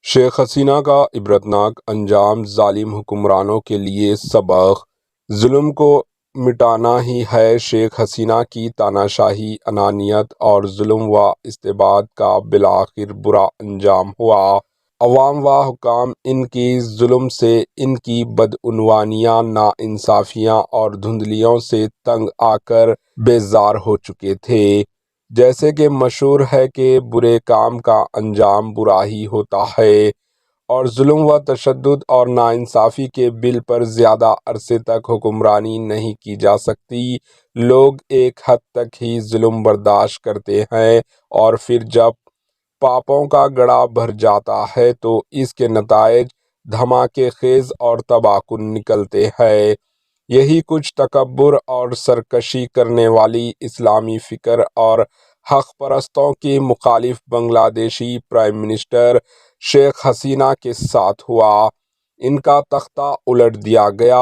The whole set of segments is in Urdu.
شیخ حسینہ کا عبرتناک انجام ظالم حکمرانوں کے لیے سبق۔ ظلم کو مٹانا ہی ہے شیخ حسینہ کی تاناشاہی، انانیت اور ظلم و استبداد کا بالآخر برا انجام ہوا۔ عوام و حکام ان کی ظلم سے، ان کی بدعنوانیاں، ناانصافیاں اور دھاندلیوں سے تنگ آ کر بیزار ہو چکے تھے۔ جیسے کہ مشہور ہے کہ برے کام کا انجام برا ہی ہوتا ہے، اور ظلم و تشدد اور ناانصافی کے بل پر زیادہ عرصے تک حکمرانی نہیں کی جا سکتی۔ لوگ ایک حد تک ہی ظلم برداشت کرتے ہیں، اور پھر جب پاپوں کا گڑھا بھر جاتا ہے تو اس کے نتائج دھماکے خیز اور تباہ کن نکلتے ہیں۔ یہی کچھ تکبر اور سرکشی کرنے والی اسلامی فکر اور حق پرستوں کی مخالف بنگلہ دیشی پرائم منسٹر شیخ حسینہ کے ساتھ ہوا۔ ان کا تختہ الٹ دیا گیا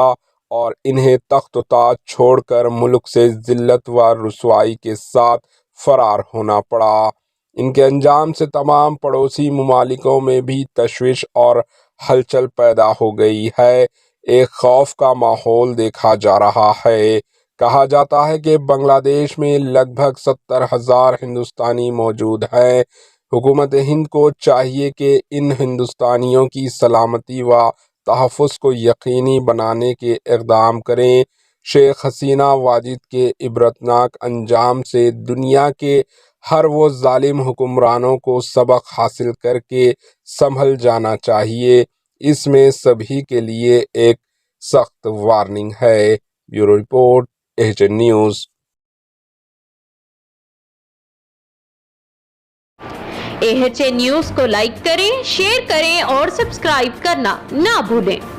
اور انہیں تخت و تاج چھوڑ کر ملک سے ذلت و رسوائی کے ساتھ فرار ہونا پڑا۔ ان کے انجام سے تمام پڑوسی ممالکوں میں بھی تشویش اور ہلچل پیدا ہو گئی ہے۔ ایک خوف کا ماحول دیکھا جا رہا ہے۔ کہا جاتا ہے کہ بنگلہ دیش میں لگ بھگ 70,000 ہندوستانی موجود ہیں۔ حکومت ہند کو چاہیے کہ ان ہندوستانیوں کی سلامتی و تحفظ کو یقینی بنانے کے اقدام کریں۔ شیخ حسینہ واجد کے عبرتناک انجام سے دنیا کے ہر وہ ظالم حکمرانوں کو سبق حاصل کر کے سنبھل جانا چاہیے۔ اس میں سبھی کے لیے ایک سخت وارننگ ہے۔ Bureau report, H-N news. H-N news کو لائک کریں، شیئر کریں اور سبسکرائب کرنا نہ بھولیں۔